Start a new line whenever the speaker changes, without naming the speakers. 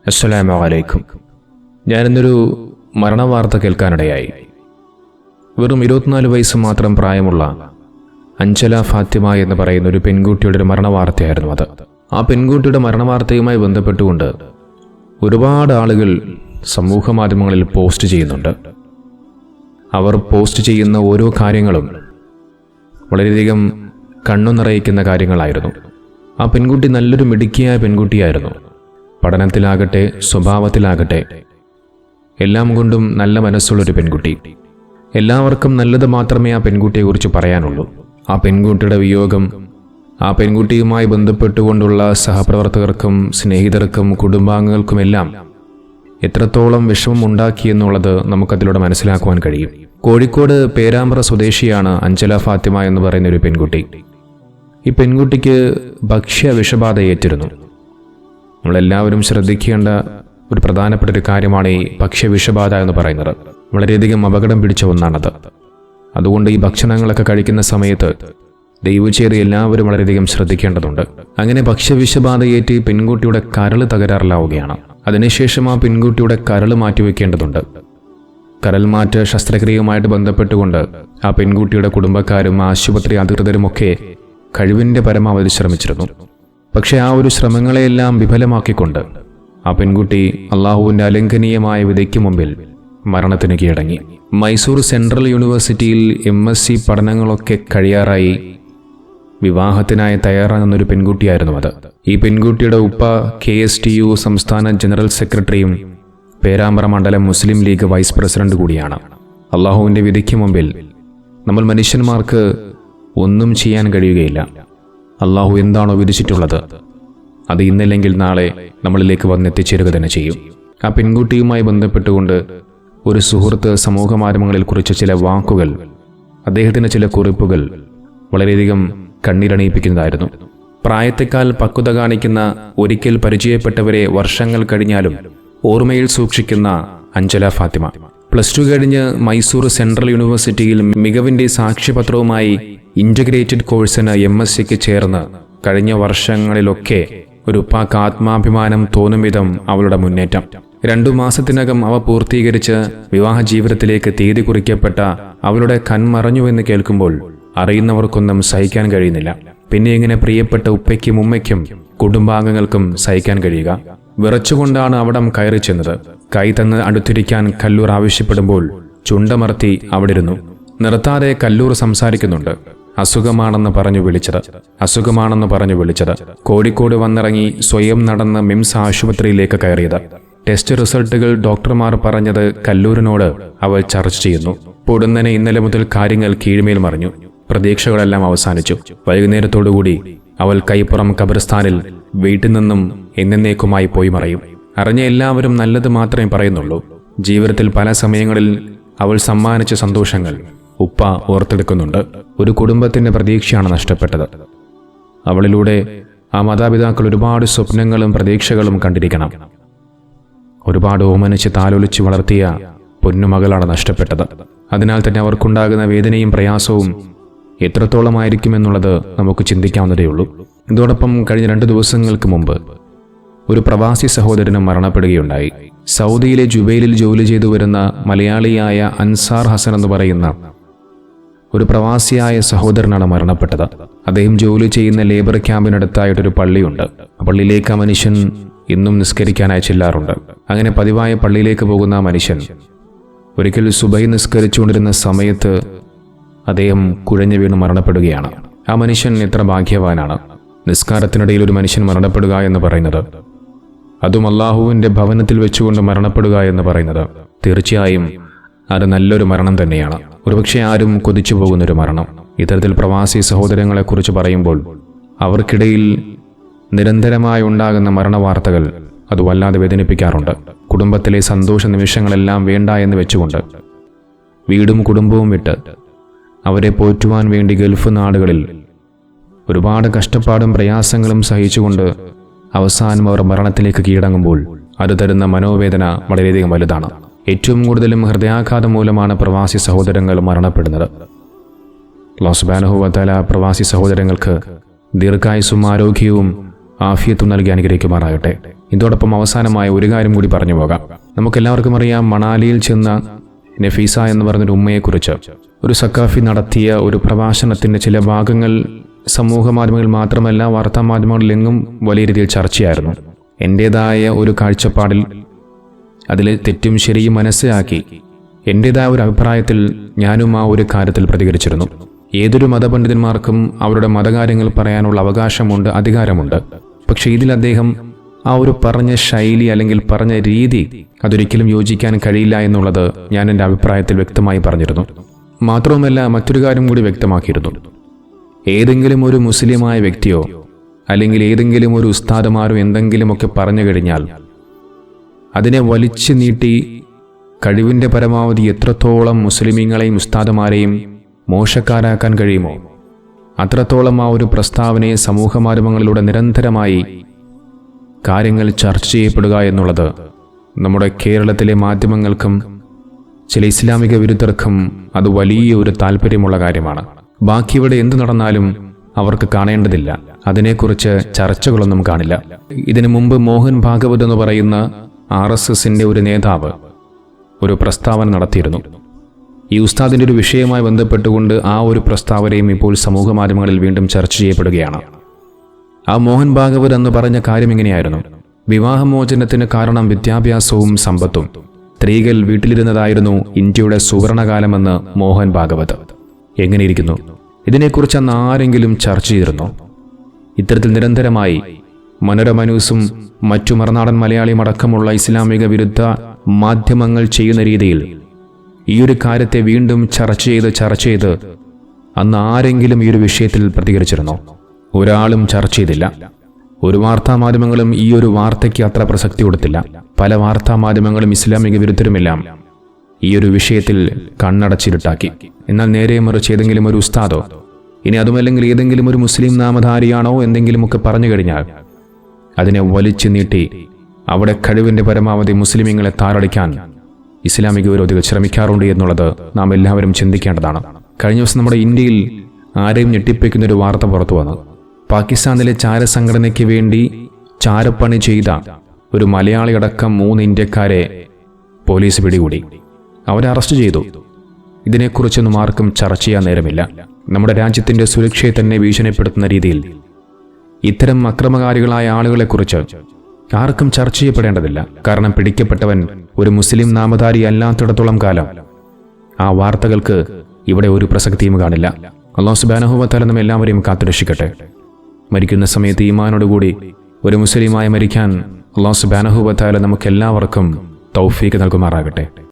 അസ്സലാമു അലൈക്കും. ഞാനിന്നൊരു മരണവാർത്ത കേൾക്കാനിടയായി. വെറും 24 വയസ്സ് മാത്രം പ്രായമുള്ള അഞ്ചല ഫാത്തിമ എന്ന് പറയുന്ന ഒരു പെൺകുട്ടിയുടെ ഒരു മരണവാർത്തയായിരുന്നു അത്. ആ പെൺകുട്ടിയുടെ മരണവാർത്തയുമായി ബന്ധപ്പെട്ടുകൊണ്ട് ഒരുപാട് ആളുകൾ സമൂഹ മാധ്യമങ്ങളിൽ പോസ്റ്റ് ചെയ്യുന്നുണ്ട്. അവർ പോസ്റ്റ് ചെയ്യുന്ന ഓരോ കാര്യങ്ങളും വളരെയധികം കണ്ണു നിറയിക്കുന്ന കാര്യങ്ങളായിരുന്നു. ആ പെൺകുട്ടി നല്ലൊരു മിടുക്കിയായ പെൺകുട്ടിയായിരുന്നു. പഠനത്തിലാകട്ടെ സ്വഭാവത്തിലാകട്ടെ എല്ലാം കൊണ്ടും നല്ല മനസ്സുള്ളൊരു പെൺകുട്ടി. എല്ലാവർക്കും നല്ലത് മാത്രമേ ആ പെൺകുട്ടിയെക്കുറിച്ച് പറയാനുള്ളൂ. ആ പെൺകുട്ടിയുടെ വിയോഗം ആ പെൺകുട്ടിയുമായി ബന്ധപ്പെട്ടുകൊണ്ടുള്ള സഹപ്രവർത്തകർക്കും സ്നേഹിതർക്കും കുടുംബാംഗങ്ങൾക്കുമെല്ലാം എത്രത്തോളം വിഷമം ഉണ്ടാക്കിയെന്നുള്ളത് നമുക്കതിലൂടെ മനസ്സിലാക്കുവാൻ കഴിയും. കോഴിക്കോട് പേരാമ്പ്ര സ്വദേശിയാണ് അഞ്ചല ഫാത്തിമ എന്ന് പറയുന്ന ഒരു പെൺകുട്ടി. ഈ പെൺകുട്ടിക്ക് ഭക്ഷ്യ വിഷബാധ ഏറ്റിരുന്നു. നമ്മളെല്ലാവരും ശ്രദ്ധിക്കേണ്ട ഒരു പ്രധാനപ്പെട്ട ഒരു കാര്യമാണ് ഈ ഭക്ഷ്യവിഷബാധ എന്ന് പറയുന്നത്. വളരെയധികം അപകടം പിടിച്ച ഒന്നാണത്. അതുകൊണ്ട് ഈ ഭക്ഷണങ്ങളൊക്കെ കഴിക്കുന്ന സമയത്ത് ദയവ് ചെയ്ത് എല്ലാവരും വളരെയധികം ശ്രദ്ധിക്കേണ്ടതുണ്ട്. അങ്ങനെ ഭക്ഷ്യവിഷബാധയേറ്റ് പെൺകുട്ടിയുടെ കരൾ തകരാറിലാവുകയാണ്. അതിനുശേഷം ആ പെൺകുട്ടിയുടെ കരൾ മാറ്റിവെക്കേണ്ടതുണ്ട്. കരൾ മാറ്റ ശസ്ത്രക്രിയയുമായിട്ട് ബന്ധപ്പെട്ടുകൊണ്ട് ആ പെൺകുട്ടിയുടെ കുടുംബക്കാരും ആശുപത്രി അധികൃതരുമൊക്കെ കഴിവിൻ്റെ പരമാവധി ശ്രമിച്ചിരുന്നു. പക്ഷേ ആ ഒരു ശ്രമങ്ങളെയെല്ലാം വിഫലമാക്കിക്കൊണ്ട് ആ പെൺകുട്ടി അള്ളാഹുവിൻ്റെ അലംഘനീയമായ വിധിക്ക് മുമ്പിൽ മരണത്തിന് കീഴടങ്ങി. മൈസൂർ സെൻട്രൽ യൂണിവേഴ്സിറ്റിയിൽ MSc പഠനങ്ങളൊക്കെ കഴിയാറായി വിവാഹത്തിനായി തയ്യാറാകുന്നൊരു പെൺകുട്ടിയായിരുന്നു അത്. ഈ പെൺകുട്ടിയുടെ ഉപ്പ KSTU സംസ്ഥാന ജനറൽ സെക്രട്ടറിയും പേരാമ്പ്ര മണ്ഡലം മുസ്ലിം ലീഗ് വൈസ് പ്രസിഡന്റ് കൂടിയാണ്. അള്ളാഹുവിൻ്റെ വിധിക്ക് മുമ്പിൽ നമ്മൾ മനുഷ്യന്മാർക്ക് ഒന്നും ചെയ്യാൻ കഴിയുകയില്ല. അള്ളാഹു എന്താണോ വിധിച്ചിട്ടുള്ളത് അത് ഇന്നല്ലെങ്കിൽ നാളെ നമ്മളിലേക്ക് വന്നെത്തിച്ചേരുക തന്നെ ചെയ്യും. ആ പെൺകുട്ടിയുമായി ബന്ധപ്പെട്ടുകൊണ്ട് ഒരു സുഹൃത്ത് സമൂഹ മാധ്യമങ്ങളിൽ കുറിച്ച ചില വാക്കുകൾ, അദ്ദേഹത്തിൻ്റെ ചില കുറിപ്പുകൾ വളരെയധികം കണ്ണീരണിയിപ്പിക്കുന്നതായിരുന്നു. പ്രായത്തെക്കാൾ പക്വത കാണിക്കുന്ന, ഒരിക്കൽ പരിചയപ്പെട്ടവരെ വർഷങ്ങൾ കഴിഞ്ഞാലും ഓർമ്മയിൽ സൂക്ഷിക്കുന്ന അഞ്ചല ഫാത്തിമ. +2 കഴിഞ്ഞ് മൈസൂർ സെൻട്രൽ യൂണിവേഴ്സിറ്റിയിൽ മികവിൻ്റെ സാക്ഷ്യപത്രവുമായി ഇൻ്റഗ്രേറ്റഡ് കോഴ്സിന് MScക്ക് ചേർന്ന് കഴിഞ്ഞ വർഷങ്ങളിലൊക്കെ ഒരു ഉപ്പാക്ക് ആത്മാഭിമാനം തോന്നും വിധം അവളുടെ മുന്നേറ്റം. 2 മാസത്തിനകം അവ പൂർത്തീകരിച്ച് വിവാഹ ജീവിതത്തിലേക്ക് തീയതി കുറിക്കപ്പെട്ട അവളുടെ കൺമറഞ്ഞുവെന്ന് കേൾക്കുമ്പോൾ അറിയുന്നവർക്കൊന്നും സഹിക്കാൻ കഴിയുന്നില്ല. പിന്നെ എങ്ങനെ പ്രിയപ്പെട്ട ഉപ്പയ്ക്കും ഉമ്മയ്ക്കും കുടുംബാംഗങ്ങൾക്കും സഹിക്കാൻ കഴിയുക? വിറച്ചുകൊണ്ടാണ് അവിടം കയറി ചെന്നത്. കൈ തന്ന് അടുത്തിരിക്കാൻ കല്ലൂർ ആവശ്യപ്പെടുമ്പോൾ ചുണ്ടമർത്തി അവിടെ ഇരുന്നു. നിർത്താതെ കല്ലൂർ സംസാരിക്കുന്നുണ്ട്. അസുഖമാണെന്ന് പറഞ്ഞു വിളിച്ചത്. കോഴിക്കോട് വന്നിറങ്ങി സ്വയം നടന്ന് മിംസ് ആശുപത്രിയിലേക്ക് കയറിയത്. ടെസ്റ്റ് റിസൾട്ടുകൾ ഡോക്ടർമാർ പറഞ്ഞത് കല്ലൂരിനോട് അവൾ ചർച്ച ചെയ്യുന്നു. പൊടുന്നനെ ഇന്നലെ മുതൽ കാര്യങ്ങൾ കീഴ്മേൽ മറിഞ്ഞു. പ്രതീക്ഷകളെല്ലാം അവസാനിച്ചു. വൈകുന്നേരത്തോടുകൂടി അവൾ കൈപ്പുറം ഖബർസ്ഥാനിൽ വീട്ടിൽ നിന്നും എന്നേക്കുമായി പോയി മറയും. അറിഞ്ഞ എല്ലാവരും നല്ലത് മാത്രമേ പറയുന്നുള്ളൂ. ജീവിതത്തിൽ പല സമയങ്ങളിൽ അവൾ സമ്മാനിച്ച സന്തോഷങ്ങൾ ഉപ്പ ഓർത്തെടുക്കുന്നുണ്ട്. ഒരു കുടുംബത്തിൻ്റെ പ്രതീക്ഷയാണ് നഷ്ടപ്പെട്ടത്. അവളിലൂടെ ആ മാതാപിതാക്കൾ ഒരുപാട് സ്വപ്നങ്ങളും പ്രതീക്ഷകളും കണ്ടിരിക്കണം. ഒരുപാട് ഓമനിച്ച് താലോലിച്ച് വളർത്തിയ പൊന്നുമകളാണ് നഷ്ടപ്പെട്ടത്. അതിനാൽ തന്നെ അവർക്കുണ്ടാകുന്ന വേദനയും പ്രയാസവും എത്രത്തോളമായിരിക്കുമെന്നുള്ളത് നമുക്ക് ചിന്തിക്കാവുന്നതേയുള്ളൂ. ഇതോടൊപ്പം കഴിഞ്ഞ 2 ദിവസങ്ങൾക്ക് മുമ്പ് ഒരു പ്രവാസി സഹോദരനും മരണപ്പെടുകയുണ്ടായി. സൗദിയിലെ ജുബൈലിൽ ജോലി ചെയ്തു വരുന്ന മലയാളിയായ അൻസാർ ഹസൻ എന്ന് പറയുന്ന ഒരു പ്രവാസിയായ സഹോദരനാണ് മരണപ്പെട്ടത്. അദ്ദേഹം ജോലി ചെയ്യുന്ന ലേബർ ക്യാമ്പിനടുത്തായിട്ടൊരു പള്ളിയുണ്ട്. ആ പള്ളിയിലേക്ക് ആ മനുഷ്യൻ ഇന്നും നിസ്കരിക്കാനായി ചെല്ലാറുണ്ട്. അങ്ങനെ പതിവായ പള്ളിയിലേക്ക് പോകുന്ന ആ മനുഷ്യൻ ഒരിക്കൽ സുബഹി നിസ്കരിച്ചുകൊണ്ടിരുന്ന സമയത്ത് അദ്ദേഹം കുഴഞ്ഞു വീണ് മരണപ്പെടുകയാണ്. ആ മനുഷ്യൻ എത്ര ഭാഗ്യവാനാണ്! നിസ്കാരത്തിനിടയിൽ ഒരു മനുഷ്യൻ മരണപ്പെടുക എന്ന് പറയുന്നത്, അതും അള്ളാഹുവിൻ്റെ ഭവനത്തിൽ വെച്ചുകൊണ്ട് മരണപ്പെടുക എന്ന് പറയുന്നത് തീർച്ചയായും അത് നല്ലൊരു മരണം തന്നെയാണ്. ഒരുപക്ഷെ ആരും കൊതിച്ചു പോകുന്നൊരു മരണം. ഇത്തരത്തിൽ പ്രവാസി സഹോദരങ്ങളെക്കുറിച്ച് പറയുമ്പോൾ അവർക്കിടയിൽ നിരന്തരമായി ഉണ്ടാകുന്ന മരണവാർത്തകൾ അത് വല്ലാതെ വേദനിപ്പിക്കാറുണ്ട്. കുടുംബത്തിലെ സന്തോഷ നിമിഷങ്ങളെല്ലാം വേണ്ട എന്ന് വെച്ചുകൊണ്ട് വീടും കുടുംബവും വിട്ട് അവരെ പോറ്റുവാൻ വേണ്ടി ഗൾഫ് നാടുകളിൽ ഒരുപാട് കഷ്ടപ്പാടും പ്രയാസങ്ങളും സഹിച്ചുകൊണ്ട് അവസാനം അവർ മരണത്തിലേക്ക് കീഴടങ്ങുമ്പോൾ അത് തരുന്ന മനോവേദന വളരെയധികം വലുതാണ്. ഏറ്റവും കൂടുതലും ഹൃദയാഘാതം മൂലമാണ് പ്രവാസി സഹോദരങ്ങൾ മരണപ്പെടുന്നത്. അല്ലാഹു സുബ്ഹാനഹു വ തആല പ്രവാസി സഹോദരങ്ങൾക്ക് ദീർഘായുസ്സും ആരോഗ്യവും ആഫിയത്തും നൽകി അനുഗ്രഹിക്കുമാറാകട്ടെ. ഇതോടൊപ്പം അവസാനമായ ഒരു കാര്യം കൂടി പറഞ്ഞു പോകാം. നമുക്കെല്ലാവർക്കും അറിയാം, മണാലിയിൽ ചെന്ന നഫീസ എന്ന് പറഞ്ഞൊരു ഉമ്മയെക്കുറിച്ച് ഒരു സക്കാഫി നടത്തിയ ഒരു പ്രഭാഷണത്തിൻ്റെ ചില ഭാഗങ്ങൾ സമൂഹ മാധ്യമങ്ങളിൽ മാത്രമല്ല വാർത്താമാധ്യമങ്ങളിലെങ്ങും വലിയ രീതിയിൽ ചർച്ചയായിരുന്നു. എൻ്റേതായ ഒരു കാഴ്ചപ്പാടിൽ അതിൽ തെറ്റും ശരിയും മനസ്സിലാക്കി എൻ്റേതായ ഒരു അഭിപ്രായത്തിൽ ഞാനും ആ ഒരു കാര്യത്തിൽ പ്രതികരിച്ചിരുന്നു. ഏതൊരു മതപണ്ഡിതന്മാർക്കും അവരുടെ മതകാര്യങ്ങൾ പറയാനുള്ള അവകാശമുണ്ട്, അധികാരമുണ്ട്. പക്ഷേ ഇതിൽ അദ്ദേഹം ആ ഒരു പറഞ്ഞ ശൈലി അല്ലെങ്കിൽ പറഞ്ഞ രീതി അതൊരിക്കലും യോജിക്കാൻ കഴിയില്ല എന്നുള്ളത് ഞാൻ എൻ്റെ അഭിപ്രായത്തിൽ വ്യക്തമായി പറഞ്ഞിരുന്നു. മാത്രവുമല്ല, മറ്റൊരു കാര്യം കൂടി വ്യക്തമാക്കിയിരുന്നു. ഏതെങ്കിലും ഒരു മുസ്ലിമായ വ്യക്തിയോ അല്ലെങ്കിൽ ഏതെങ്കിലും ഒരു ഉസ്താദുമാരോ എന്തെങ്കിലുമൊക്കെ പറഞ്ഞു കഴിഞ്ഞാൽ അതിനെ വലിച്ചു നീട്ടി കഴിവിൻ്റെ പരമാവധി എത്രത്തോളം മുസ്ലിമീങ്ങളെയും ഉസ്താദുമാരെയും മോശക്കാരാക്കാൻ കഴിയുമോ അത്രത്തോളം ആ ഒരു പ്രസ്താവനയെ സമൂഹ മാധ്യമങ്ങളിലൂടെ നിരന്തരമായി കാര്യങ്ങൾ ചർച്ച ചെയ്യപ്പെടുക എന്നുള്ളത് നമ്മുടെ കേരളത്തിലെ മാധ്യമങ്ങൾക്കും ചില ഇസ്ലാമിക വിരുദ്ധർക്കും അത് വലിയ ഒരു താല്പര്യമുള്ള കാര്യമാണ്. ബാക്കി ഇവിടെ എന്തു നടന്നാലും അവർക്ക് കാണേണ്ടതില്ല, അതിനെക്കുറിച്ച് ചർച്ചകളൊന്നും കാണില്ല. ഇതിനു മുമ്പ് മോഹൻ ഭാഗവത് എന്ന് പറയുന്ന RSSന്റെ ഒരു നേതാവ് ഒരു പ്രസ്താവന നടത്തിയിരുന്നു. ഈ ഉസ്താദിൻ്റെ ഒരു വിഷയവുമായി ബന്ധപ്പെട്ടുകൊണ്ട് ആ ഒരു പ്രസ്താവനയും ഇപ്പോൾ സമൂഹ മാധ്യമങ്ങളിൽ വീണ്ടും ചർച്ച ചെയ്യപ്പെടുകയാണ്. ആ മോഹൻ ഭാഗവത് എന്ന് പറഞ്ഞ കാര്യം ഇങ്ങനെയായിരുന്നു: വിവാഹമോചനത്തിന് കാരണം വിദ്യാഭ്യാസവും സമ്പത്തും, സ്ത്രീകൾ വീട്ടിലിരുന്നതായിരുന്നു ഇന്ത്യയുടെ സുവർണകാലമെന്ന് മോഹൻ ഭാഗവത്. എങ്ങനെയിരിക്കുന്നു? ഇതിനെക്കുറിച്ച് അന്ന് ആരെങ്കിലും ചർച്ച ചെയ്തിരുന്നോ? ഇത്തരത്തിൽ നിരന്തരമായി മനോരമ ന്യൂസും മറ്റു മറുനാടൻ മലയാളിയും അടക്കമുള്ള ഇസ്ലാമിക വിരുദ്ധ മാധ്യമങ്ങൾ ചെയ്യുന്ന രീതിയിൽ ഈ ഒരു കാര്യത്തെ വീണ്ടും ചർച്ച ചെയ്ത് അന്ന് ആരെങ്കിലും ഈ ഒരു വിഷയത്തിൽ പ്രതികരിച്ചിരുന്നോ? ഒരാളും ചർച്ച ചെയ്തില്ല. ഒരു വാർത്താമാധ്യമങ്ങളും ഈ ഒരു വാർത്തയ്ക്ക് അത്ര പ്രസക്തി കൊടുത്തില്ല. പല വാർത്താമാധ്യമങ്ങളും ഇസ്ലാമിക വിരുദ്ധരുമെല്ലാം ഈ ഒരു വിഷയത്തിൽ കണ്ണടച്ചിരുട്ടാക്കി. എന്നാൽ നേരെ മറിച്ച് ഏതെങ്കിലും ഒരു ഉസ്താദോ ഇനി അതുമല്ലെങ്കിൽ ഏതെങ്കിലും ഒരു മുസ്ലിം നാമധാരിയാണോ എന്തെങ്കിലുമൊക്കെ പറഞ്ഞു കഴിഞ്ഞാൽ അതിനെ വലിച്ചു നീട്ടി അവിടെ കഴിവിൻ്റെ പരമാവധി മുസ്ലിമീങ്ങളെ താറടിക്കാൻ ഇസ്ലാമിക വിരോധികൾ ശ്രമിക്കാറുണ്ട് എന്നുള്ളത് നാം എല്ലാവരും ചിന്തിക്കേണ്ടതാണ്. കഴിഞ്ഞ ദിവസം നമ്മുടെ ഇന്ത്യയിൽ ആരെയും ഞെട്ടിപ്പിക്കുന്നൊരു വാർത്ത പുറത്തു വന്നു. പാകിസ്ഥാനിലെ ചാരസംഘടനയ്ക്ക് വേണ്ടി ചാരപ്പണി ചെയ്ത ഒരു മലയാളി അടക്കം 3 ഇന്ത്യക്കാരെ പോലീസ് പിടികൂടി. അവരെ അറസ്റ്റ് ചെയ്തു. ഇതിനെക്കുറിച്ചൊന്നും ആർക്കും ചർച്ച ചെയ്യാൻ നേരമില്ല. നമ്മുടെ രാജ്യത്തിൻ്റെ സുരക്ഷയെ തന്നെ ഭീഷണിപ്പെടുത്തുന്ന രീതിയിൽ ഇത്തരം അക്രമകാരികളായ ആളുകളെക്കുറിച്ച് ആർക്കും ചർച്ച ചെയ്യപ്പെടേണ്ടതില്ല. കാരണം പിടിക്കപ്പെട്ടവൻ ഒരു മുസ്ലിം നാമധാരി അല്ലാത്തിടത്തോളം കാലം ആ വാർത്തകൾക്ക് ഇവിടെ ഒരു പ്രസക്തിയും കാണില്ല. അല്ലാഹു സുബ്ഹാനഹു വ തആല നമ്മെ എല്ലാവരെയും കാത്തുരക്ഷിക്കട്ടെ. മരിക്കുന്ന സമയത്ത് ഈമാനോടുകൂടി ഒരു മുസ്ലിമായി മരിക്കാൻ അല്ലാഹു സുബ്ഹാനഹു വ തആല നമുക്കെല്ലാവർക്കും തൗഫീഖ് നൽകുമാറാകട്ടെ.